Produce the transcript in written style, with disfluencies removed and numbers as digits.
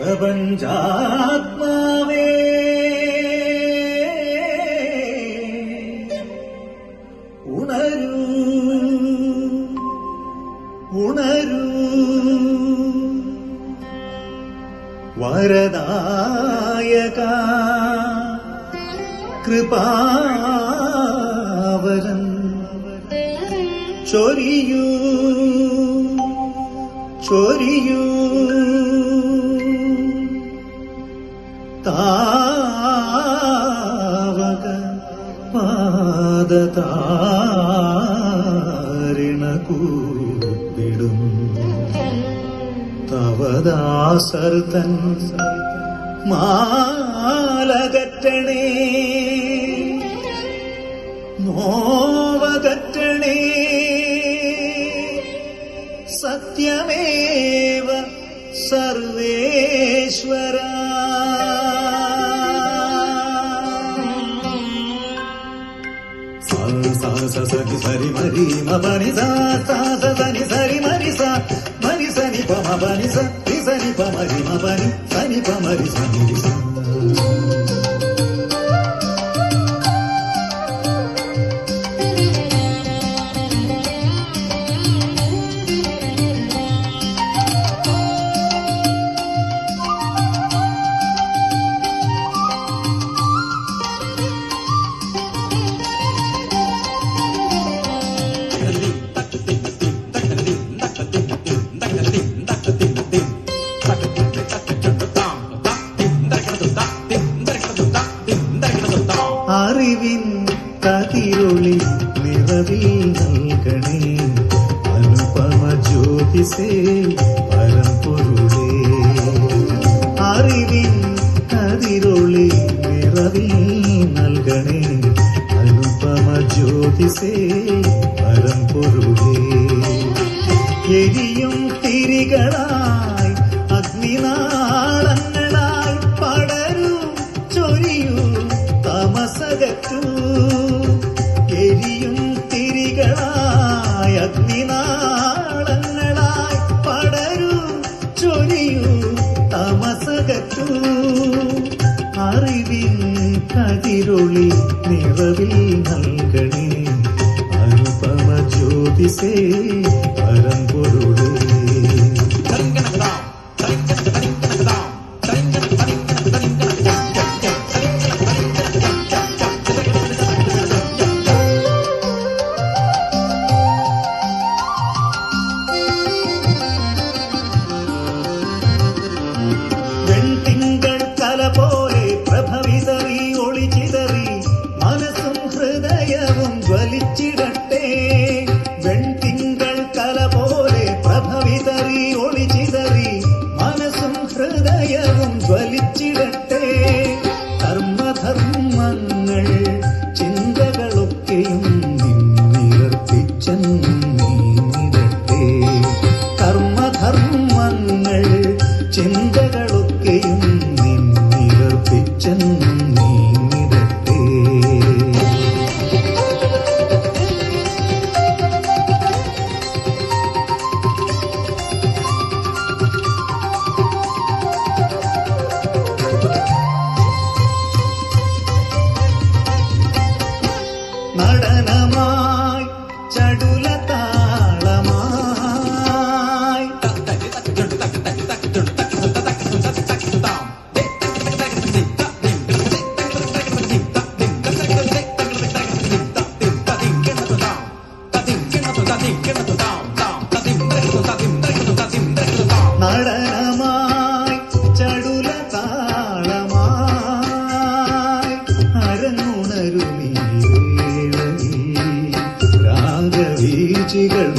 പ്രപഞ്ചാത്മാവേ ഉണരൂ ഉണരൂ വരദായക കൃപാവരം ചൊരിയൂ ചൊരിയൂ താവക പാദതാരിണകൂപ്പിടും തവദാസർതൻ മാലകറ്റണേ നോവകറ്റണേ സത്യമേവ സർവേശ്വര സരി സരി മരി മനി സനി സരി മരി മരി സനി പ മനി സനി പ മരി മനി സനി പ മരി സനി അറിവിൻ കതിരൊളി നിറവിൽ നൽകണേ അനുപമ ജ്യോതിസേ പരമ്പൊരുളേ അറിവിൻ കതിരൊളി നിറവിൽ നൽകണേ അനുപമ ജ്യോതിസേ പരമ്പൊരുളേ എരിയും തിരികളായി അഗ്നിനാളങ്ങളായി പടരൂ ചൊരിയൂ തമസകറ്റൂ എരിയും തിരികളായി അഗ്നിനാളങ്ങളായി പടരൂ ചൊരിയൂ തമസകറ്റൂ അറിവിൻ കതിരൊളി നിറവിൽ നൽകണേ അനുപമ ജ്യോതിസേ പരമ്പൊരുളേ വെൺതിങ്കൾ കല പോലെ പ്രഭവിതറി ഒളിച്ചിതറി മനസ്സും ഹൃദയവും ജ്വലിച്ചിടട്ടെ വെൺതിങ്കൾ കല പോലെ പ്രഭവിതറി ഒളിച്ചിതറി മനസ്സും ഹൃദയവും ജ്വലിച്ചിടട്ടെ കർമ്മധർമ്മങ്ങൾ ചിന്തകളൊക്കെയും നിന്നിവർത്തിച്ചെന്നിടട്ടെ കർമ്മധർമ്മങ്ങൾ ചിന്തകളൊക്കെയും നിന്നിവർത്തിച്ചെന്നിടട്ടെ നടനമായി ചടുലതാളമായി നടനമായി ചടുലതാളമായി അരങ്ങുണരുമീ രാഗവീചികൾ